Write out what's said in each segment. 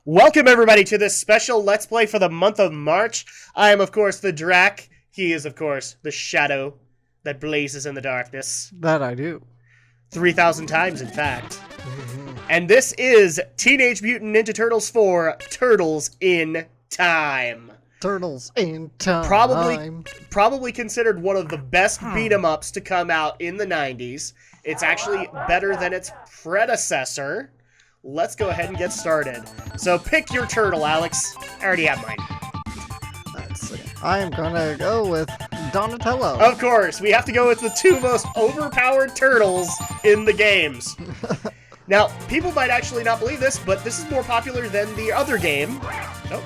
Welcome, everybody, to this special Let's Play for the month of March. I am, of course, the Drak. He is, of course, the shadow that blazes in the darkness. That I do. 3,000 times, in fact. And this is Teenage Mutant Ninja Turtles 4, Turtles in Time. Turtles in Time. Probably considered one of the best beat-em-ups to come out in the 90s. It's actually better than its predecessor. Let's go ahead and get started. So pick your turtle, Alex. I already have mine. Let's see. I am gonna go with Donatello. Of course, we have to go with the two most overpowered turtles in the games. Now, people might actually not believe this, but this is more popular than the other game. Oh.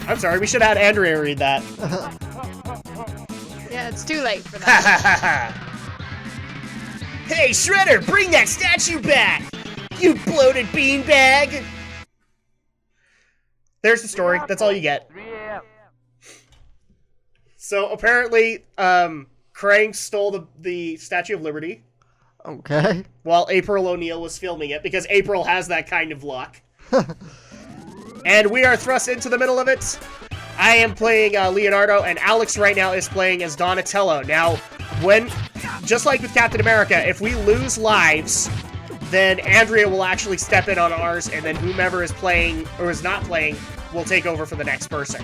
I'm sorry, we should have had Andrea read that. Yeah, it's too late for that. Hey, Shredder, bring that statue back! You bloated beanbag! There's the story. That's all you get. So, apparently, Krang stole the Statue of Liberty. Okay. While April O'Neil was filming it, because April has that kind of luck. And we are thrust into the middle of it. I am playing Leonardo, and Alex right now is playing as Donatello. Now, just like with Captain America, if we lose lives, then Andrea will actually step in on ours, and then whomever is playing or is not playing will take over for the next person.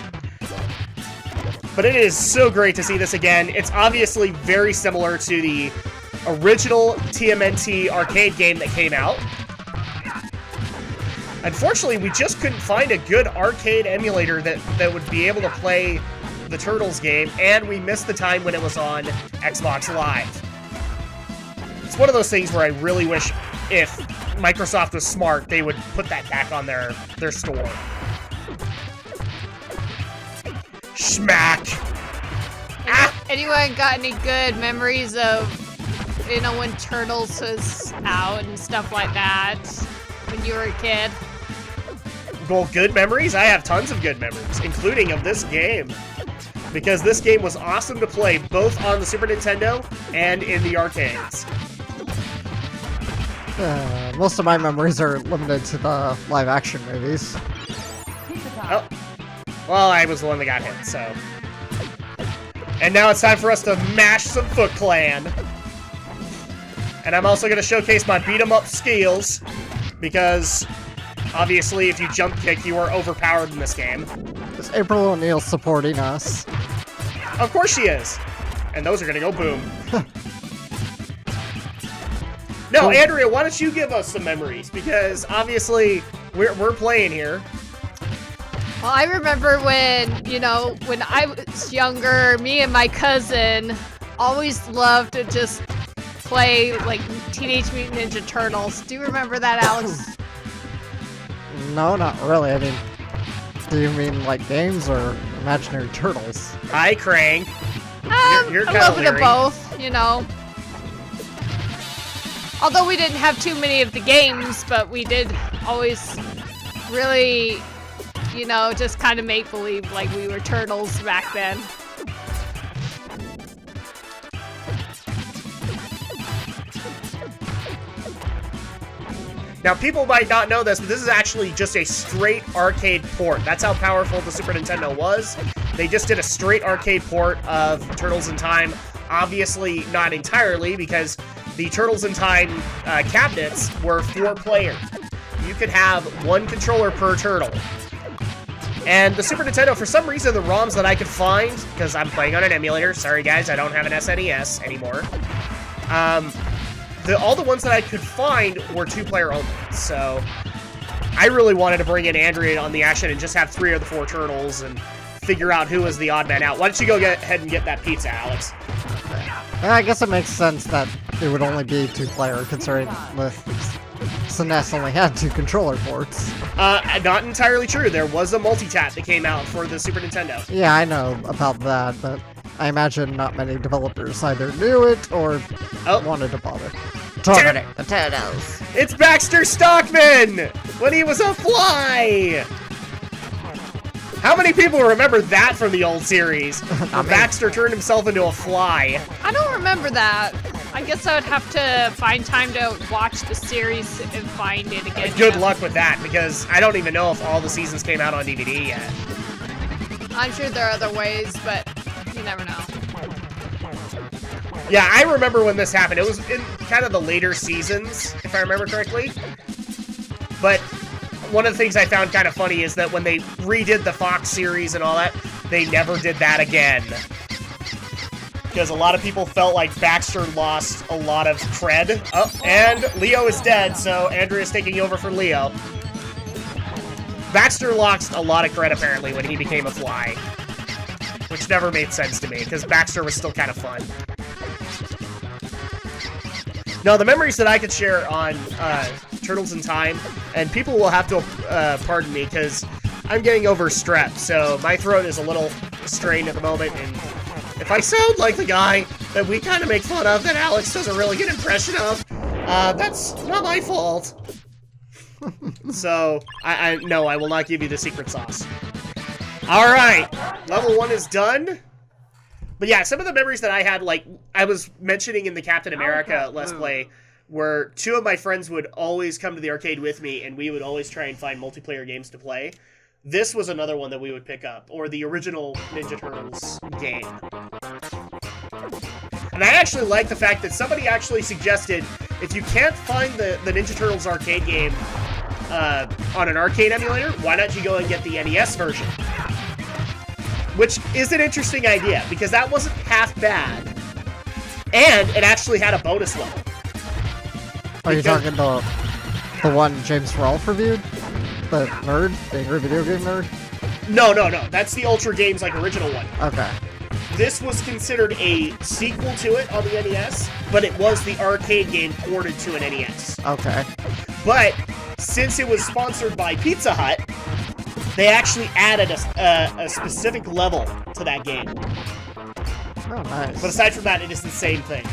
But it is so great to see this again. It's obviously very similar to the original TMNT arcade game that came out. Unfortunately, we just couldn't find a good arcade emulator that would be able to play the Turtles game, and we missed the time when it was on Xbox Live. It's one of those things where I really wish if Microsoft was smart, they would put that back on their store. Schmack! Anyone got any good memories of, when Turtles was out and stuff like that when you were a kid? Well, good memories? I have tons of good memories, including of this game. Because this game was awesome to play both on the Super Nintendo and in the arcades. Most of my memories are limited to the live-action movies. Oh. Well, I was the one that got hit, so... And now it's time for us to mash some Foot Clan. And I'm also going to showcase my beat-em-up skills, because, obviously, if you jump kick, you are overpowered in this game. Is April O'Neil supporting us? Of course she is! And those are going to go boom. No, Andrea, why don't you give us some memories? Because, obviously, we're playing here. Well, I remember when I was younger, me and my cousin always loved to just play, like, Teenage Mutant Ninja Turtles. Do you remember that, Alex? No, not really. I mean, do you mean, like, games or imaginary turtles? Hi, Krang. You're a little bit of both, Although we didn't have too many of the games, but we did always really, just kind of make believe like we were turtles back then. Now, people might not know this, but this is actually just a straight arcade port. That's how powerful the Super Nintendo was. They just did a straight arcade port of Turtles in Time. Obviously, not entirely, because the Turtles in Time cabinets were 4-player. You could have one controller per turtle. And the Super Nintendo, for some reason, the ROMs that I could find, because I'm playing on an emulator, sorry guys, I don't have an SNES anymore, all the ones that I could find were 2-player only. So I really wanted to bring in Andrea on the action and just have 3 of the 4 turtles and figure out who was the odd man out. Why don't you go ahead and get that pizza, Alex? I guess it makes sense that it would only be 2-player, considering the SNES only had 2 controller ports. Not entirely true. There was a multi-tap that came out for the Super Nintendo. Yeah, I know about that, but I imagine not many developers either knew it or wanted to bother. Terminate the Turtles. It's Baxter Stockman! When he was a fly! How many people remember that from the old series? Where Baxter turned himself into a fly. I don't remember that. I guess I would have to find time to watch the series and find it again. Good luck with that, because I don't even know if all the seasons came out on DVD yet. I'm sure there are other ways, but you never know. Yeah, I remember when this happened. It was in kind of the later seasons, if I remember correctly. But one of the things I found kind of funny is that when they redid the Fox series and all that, they never did that again. Because a lot of people felt like Baxter lost a lot of cred. Oh, and Leo is dead, so Andrea's taking over for Leo. Baxter lost a lot of cred, apparently, when he became a fly. Which never made sense to me, because Baxter was still kind of fun. No, the memories that I could share on Turtles in Time, and people will have to pardon me, because I'm getting over strep, so my throat is a little strained at the moment, and if I sound like the guy that we kind of make fun of, that Alex does a really good impression of, that's not my fault. So, no, I will not give you the secret sauce. Alright, level 1 is done. But yeah, some of the memories that I had, like, I was mentioning in the Captain America Let's Play, where 2 of my friends would always come to the arcade with me, and we would always try and find multiplayer games to play. This was another one that we would pick up, or the original Ninja Turtles game. And I actually like the fact that somebody actually suggested, if you can't find the Ninja Turtles arcade game on an arcade emulator, why don't you go and get the NES version? Which is an interesting idea, because that wasn't half bad. And it actually had a bonus level. Are you talking the one James Rolfe reviewed? The nerd? The angry video game nerd? No. That's the Ultra Games, like, original one. Okay. This was considered a sequel to it on the NES, but it was the arcade game ported to an NES. Okay. But since it was sponsored by Pizza Hut, they actually added a specific level to that game. Oh, nice. But aside from that, it is the same thing.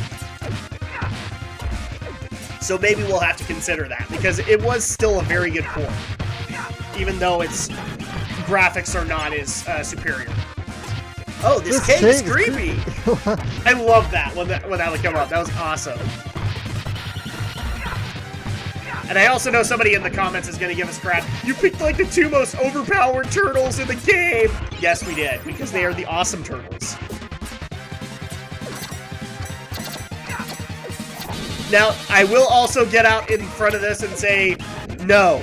So maybe we'll have to consider that, because it was still a very good port, even though its graphics are not as superior. Oh, this cake is creepy! I love that when that would come up. That was awesome. And I also know somebody in the comments is going to give us crap. You picked like the 2 most overpowered turtles in the game! Yes, we did, because they are the awesome turtles. Now, I will also get out in front of this and say no.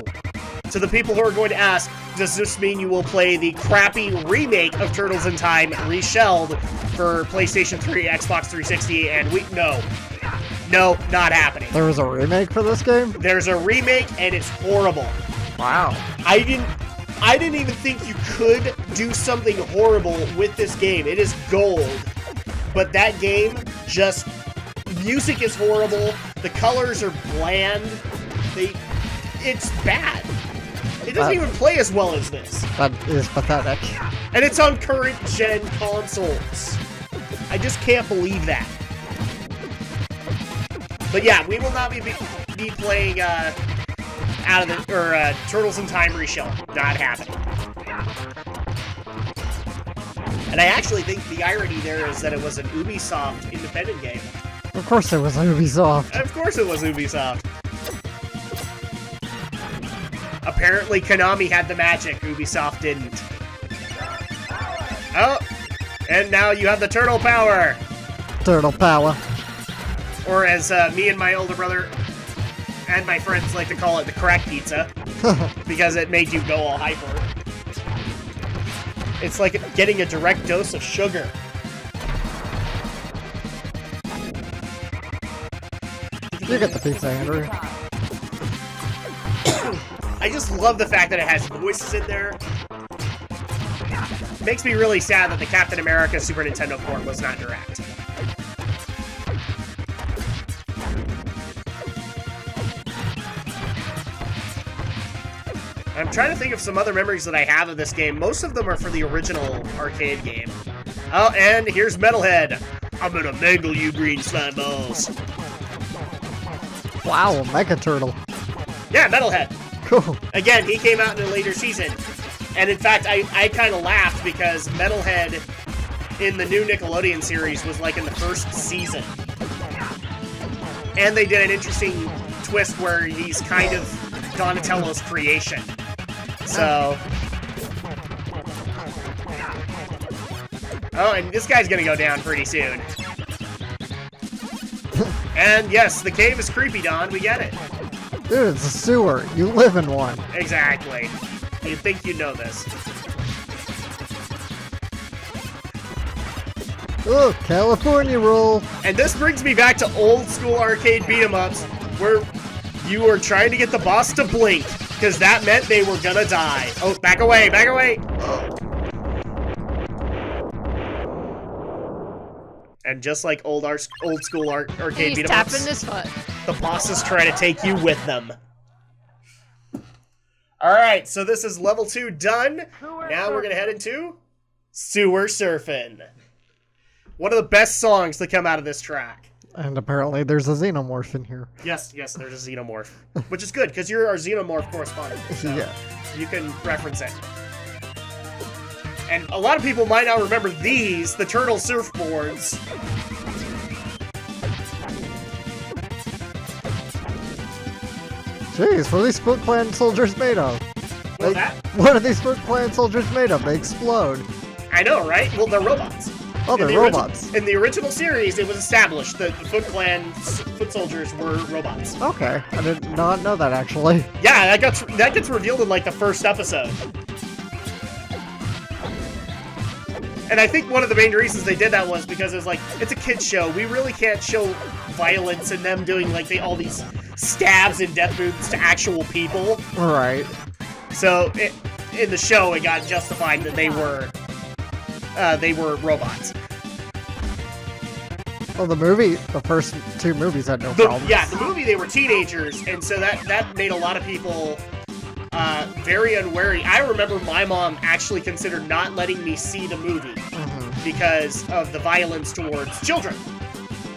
To the people who are going to ask, does this mean you will play the crappy remake of Turtles in Time, reshelled for PlayStation 3, Xbox 360, and no. No, not happening. There was a remake for this game? There's a remake, and it's horrible. Wow. I didn't even think you could do something horrible with this game. It is gold. But that game just... Music is horrible. The colors are bland. It's bad. It doesn't even play as well as this. That is pathetic. And it's on current gen consoles. I just can't believe that. But yeah, we will not be playing Turtles in Time reshell. Not happening. And I actually think the irony there is that it was an Ubisoft independent game. Of course it was Ubisoft. Of course it was Ubisoft. Apparently Konami had the magic, Ubisoft didn't. Oh, and now you have the turtle power. Turtle power. Or as me and my older brother and my friends like to call it, the crack pizza. Because it made you go all hyper. It's like getting a direct dose of sugar. You get the pizza, Andrew. I just love the fact that it has voices in there. Makes me really sad that the Captain America Super Nintendo port was not direct. I'm trying to think of some other memories that I have of this game. Most of them are for the original arcade game. Oh, and here's Metalhead. I'm gonna mangle you, green slime balls. Wow, Mega Turtle. Yeah, Metalhead. Cool. Again, he came out in a later season. And in fact, I kind of laughed because Metalhead in the new Nickelodeon series was like in the first season. And they did an interesting twist where he's kind of Donatello's creation. So... Oh, and this guy's gonna go down pretty soon. And yes, the cave is creepy, Don. We get it. Dude, it's a sewer. You live in one. Exactly. You'd think you'd know this. Oh, California roll. And this brings me back to old school arcade beat-em-ups where you were trying to get the boss to blink because that meant they were gonna die. Oh, back away, back away. And just like old school arcade He's beat-em-ups, tapping his foot. the bosses try to take you with them. Alright, so this is level 2 done. Now we're gonna head into Sewer Surfin'. One of the best songs to come out of this track. And apparently there's a xenomorph in here. Yes, there's a xenomorph. Which is good, because you're our xenomorph correspondent. So Yeah. you can reference it. And a lot of people might not remember these, the turtle surfboards. Jeez, what are these Foot Clan soldiers made of? What's that? What are these Foot Clan soldiers made of? They explode. I know, right? Well, they're robots. Oh, they're robots. In the original series, it was established that the Foot Clan foot soldiers were robots. Okay, I did not know that actually. Yeah, that gets revealed in like the first episode. And I think one of the main reasons they did that was because it was like, it's a kid's show. We really can't show violence and them doing like all these stabs and death moves to actual people. Right. So in the show, it got justified that they were robots. Well, the first 2 movies had no problems. Yeah, the movie, they were teenagers, and so that made a lot of people very unwary. I remember my mom actually considered not letting me see the movie because of the violence towards children.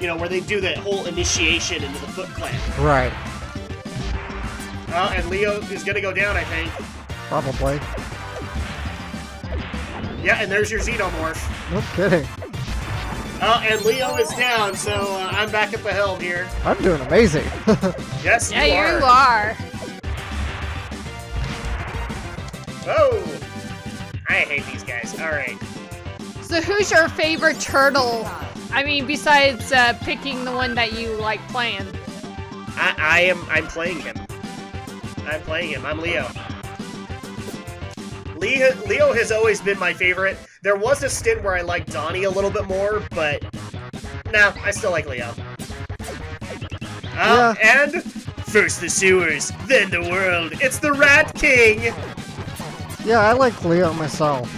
You know, where they do the whole initiation into the Foot Clan. Right. And Leo is gonna go down, I think. Probably. Yeah, and there's your xenomorph. No kidding. And Leo is down, so I'm back at the helm here. I'm doing amazing. Yes, Yeah, you you are. Oh! I hate these guys. Alright. So who's your favorite turtle? I mean, besides picking the one that you like playing. I'm playing him. I'm playing him. I'm Leo. Leo has always been my favorite. There was a stint where I liked Donnie a little bit more, but no, I still like Leo. Yeah. And first the sewers, then the world. It's the Rat King. Yeah, I like Leo myself.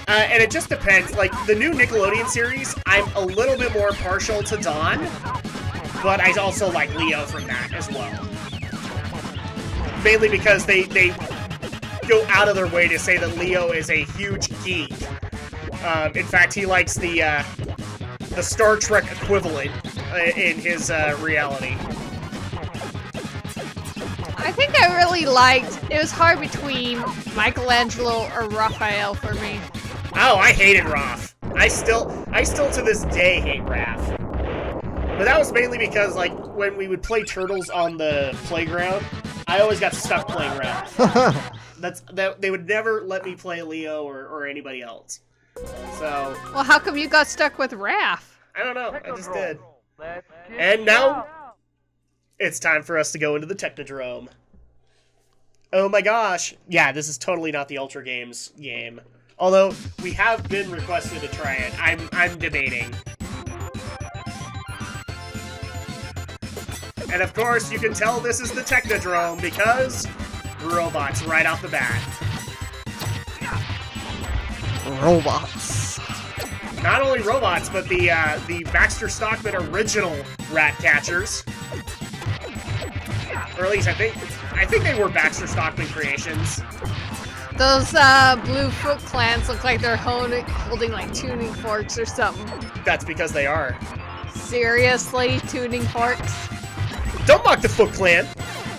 And it just depends. Like, the new Nickelodeon series, I'm a little bit more partial to Don, but I also like Leo from that as well. Mainly because they go out of their way to say that Leo is a huge geek. In fact, he likes the Star Trek equivalent in his reality. I think I really liked, it was hard between Michelangelo or Raphael for me. Oh, I hated Raph. I still to this day hate Raph. But that was mainly because, like, when we would play Turtles on the playground, I always got stuck playing Raph. They would never let me play Leo or anybody else. So, Well, how come you got stuck with Raph? I don't know. I just did. And now, it's time for us to go into the Technodrome. Oh my gosh. Yeah, this is totally not the Ultra Games game. Although, we have been requested to try it. I'm debating. And of course, you can tell this is the Technodrome because robots right off the bat. Robots. Not only robots, but the Baxter Stockman original rat catchers. Or at least I think they were Baxter Stockman creations. Those blue Foot Clans look like they're holding like tuning forks or something. That's because they are. Seriously, tuning forks? Don't mock the Foot Clan.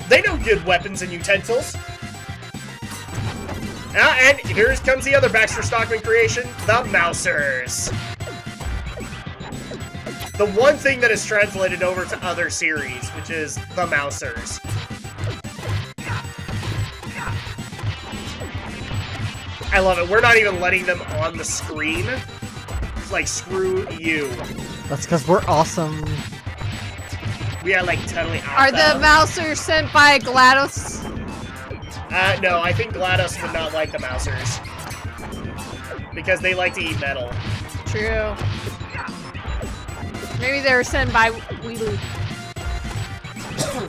They know good weapons and utensils. And here comes the other Baxter Stockman creation, the Mousers. the one thing that is translated over to other series, which is the Mousers. I love it. We're not even letting them on the screen. It's like, screw you. That's because we're awesome. We are like totally out. Are the Mousers sent by GLaDOS? No, I think GLaDOS would not like the Mousers. Because they like to eat metal. True. Maybe they were sent by Weelu.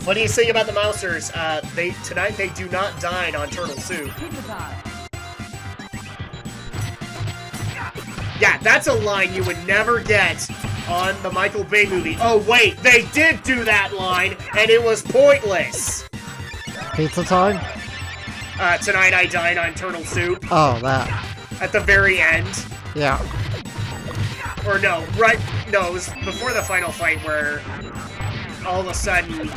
Funniest thing about the Mousers, tonight they do not dine on turtle soup. Yeah, that's a line you would never get on the Michael Bay movie. Oh wait, they did do that line, and it was pointless. Pizza time? Tonight I dine on turtle soup. Oh, that. At the very end. Yeah. Or no, it was before the final fight where all of a sudden...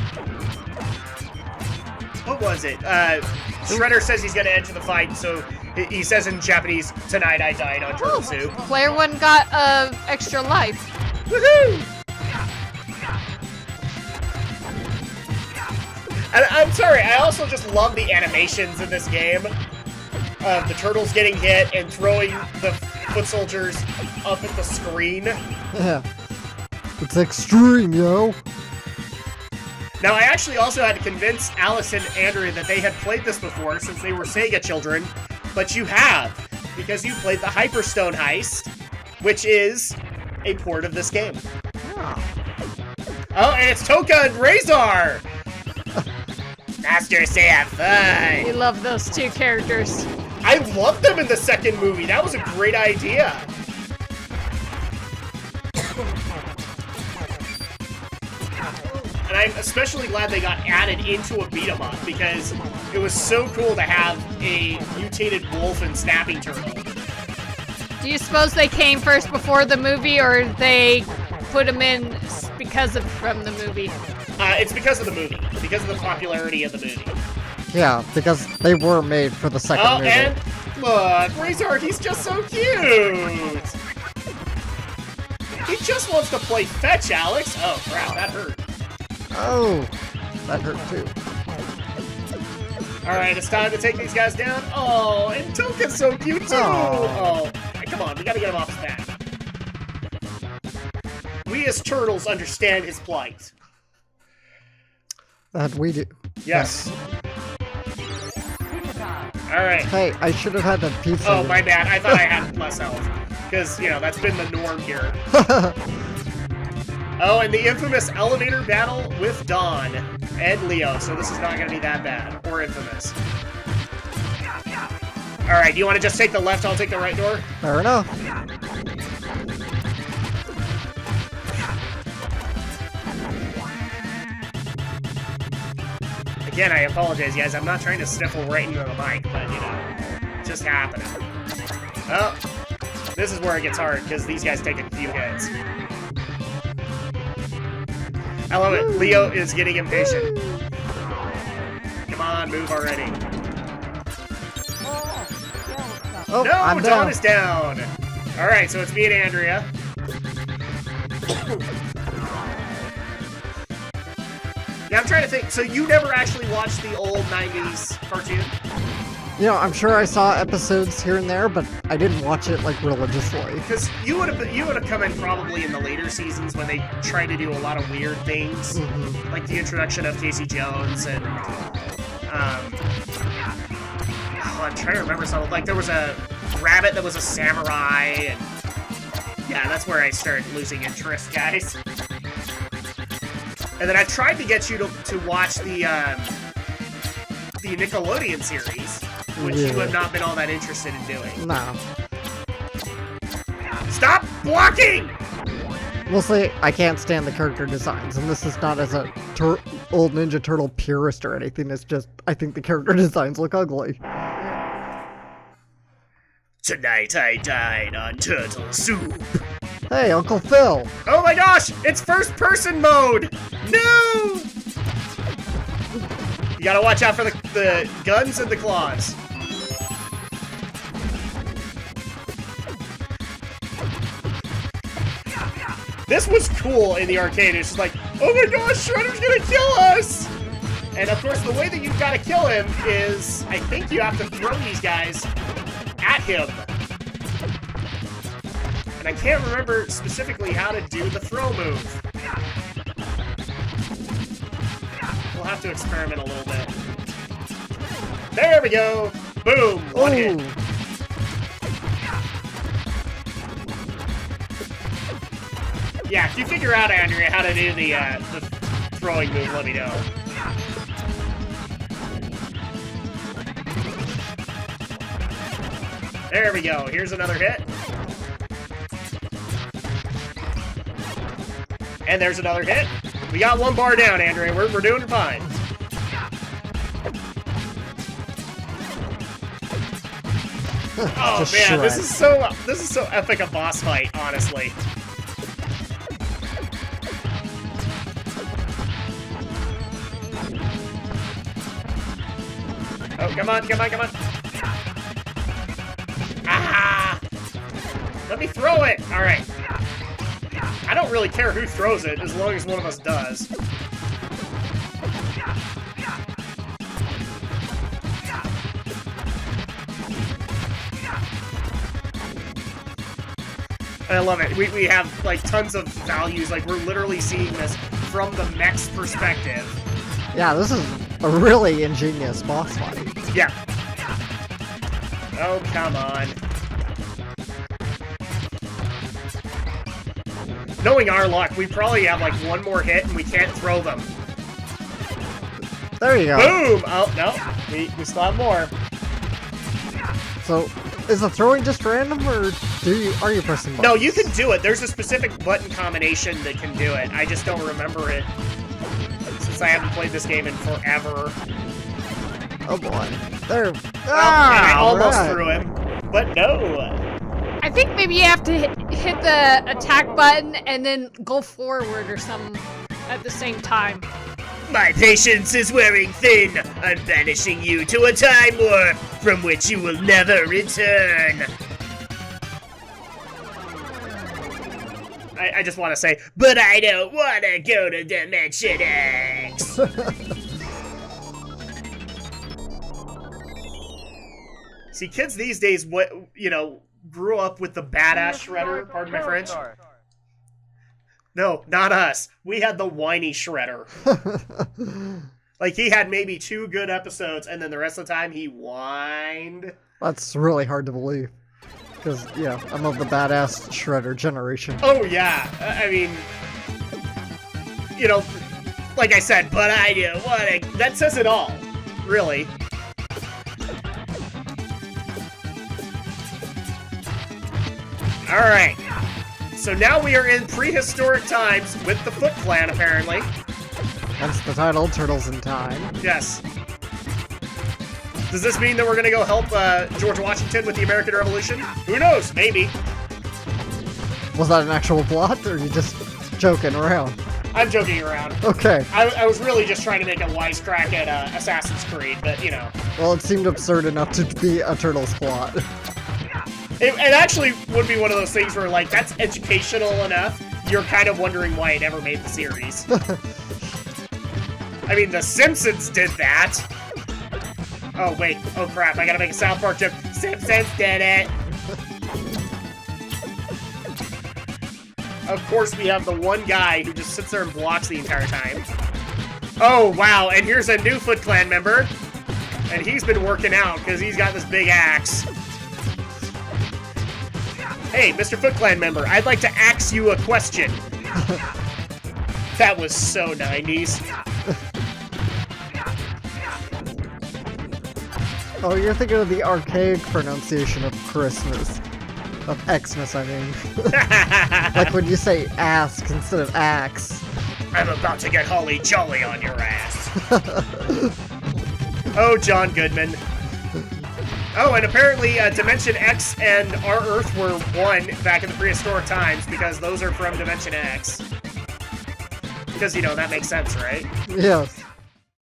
What was it? Shredder says he's gonna enter the fight, so he says in Japanese, "Tonight I dine on turtle soup." Player 1 got extra life. Woohoo! And I'm sorry, I also just love the animations in this game. Of the turtles getting hit and throwing the foot soldiers up at the screen. Yeah. It's extreme, yo. Now, I actually also had to convince Alice and Andrea that they had played this before since they were Sega children, but you have, because you played the Hyperstone Heist, which is a port of this game. Oh, and it's Toka and Razor! Master, say have fun! We love those two characters. I loved them in the second movie. That was a great idea. And I'm especially glad they got added into a beat-em-up because it was so cool to have a mutated wolf and snapping turtle. Do you suppose they came first before the movie, or they put them in from the movie? It's because of the movie. Because of the popularity of the movie. Yeah, because they were made for the second movie. Oh, and look, Razor, he's just so cute! He just wants to play fetch, Alex! Oh, crap, that hurt. Oh, that hurt too. Alright, it's time to take these guys down. Oh, and Toka's so cute too! Oh, come on, we gotta get him off his back. We as turtles understand his plight. That we do. Yes. Alright. Hey, I should have had that pizza. Oh, my bad. I thought I had less health. Because, you know, that's been the norm here. Oh, and the infamous elevator battle with Dawn and Leo, so this is not going to be that bad. Or infamous. Alright, do you want to just take the left, I'll take the right door? Fair enough. Again, I apologize, guys. I'm not trying to sniffle right into the mic, but, you know, it's just happening. Oh, this is where it gets hard, because these guys take a few hits. I love it. Leo is getting impatient. Come on, move already. Oh, no, I'm Dawn down. is down. All right, so it's me and Andrea. Yeah, I'm trying to think. So you never actually watched the old 90s cartoon? You know, I'm sure I saw episodes here and there, but I didn't watch it, like, religiously. Because you would have come in probably in the later seasons when they tried to do a lot of weird things, like the introduction of Casey Jones and I'm trying to remember something. Like there was a rabbit that was a samurai, and yeah, that's where I started losing interest, guys. And then I tried to get you to watch the Nickelodeon series, which you have not been all that interested in doing. No. Stop blocking! Mostly, I can't stand the character designs, and this is not as a old Ninja Turtle purist or anything, it's just, I think the character designs look ugly. Tonight I dine on turtle soup. Hey, Uncle Phil! Oh my gosh! It's first-person mode! No! You gotta watch out for the guns and the claws. This was cool in the arcade. It's just like, oh my gosh, Shredder's gonna kill us! And of course, the way that you've got to kill him is, I think you have to throw these guys at him. And I can't remember specifically how to do the throw move. We'll have to experiment a little bit. There we go! Boom! One hit. Yeah, if you figure out, Andrea, how to do the throwing move, let me know. There we go. Here's another hit. And there's another hit. We got one bar down, Andrea. We're doing fine. Oh man, this is so epic a boss fight, honestly. Oh, come on, come on, come on. Ah! Let me throw it! Alright. I don't really care who throws it, as long as one of us does. I love it. We have, like, tons of values. Like, we're literally seeing this from the mech's perspective. Yeah, this is a really ingenious boss fight. Yeah. Oh, come on. Knowing our luck, we probably have, like, one more hit and we can't throw them. There you go. Boom! Oh, no. We still have more. So, is the throwing just random, or are you pressing buttons? No, you can do it. There's a specific button combination that can do it. I just don't remember it, since I haven't played this game in forever. Oh boy. There. I almost threw him, but no. I think maybe you have to hit the attack button and then go forward or something at the same time. My patience is wearing thin. I'm banishing you to a time warp from which you will never return. I just want to say, but I don't want to go to Dimension X. See, kids these days, grew up with the badass Shredder, pardon my French. No, not us. We had the whiny Shredder. Like, he had maybe 2 good episodes, and then the rest of the time, he whined. That's really hard to believe. Because, yeah, I'm of the badass Shredder generation. Oh, yeah. I mean, like I said, but I do what that says it all, really. Alright. So now we are in prehistoric times with the Foot Clan, apparently. That's the title, Turtles in Time. Yes. Does this mean that we're gonna go help George Washington with the American Revolution? Who knows? Maybe. Was that an actual plot, or are you just joking around? I'm joking around. Okay. I was really just trying to make a wisecrack at Assassin's Creed, but, Well, it seemed absurd enough to be a Turtles plot. It actually would be one of those things where, like, that's educational enough, you're kind of wondering why it ever made the series. I mean, The Simpsons did that. Oh, wait. Oh, crap. I gotta make a South Park joke. Simpsons did it! Of course, we have the one guy who just sits there and blocks the entire time. Oh, wow. And here's a new Foot Clan member. And he's been working out because he's got this big axe. Hey, Mr. Foot Clan member, I'd like to ask you a question. That was so 90s. Oh, you're thinking of the archaic pronunciation of Christmas. Of Xmas, I mean. Like when you say ask instead of axe. I'm about to get holly jolly on your ass. Oh, John Goodman. Oh, and apparently Dimension X and our Earth were one back in the prehistoric times because those are from Dimension X. Because, that makes sense, right? Yes.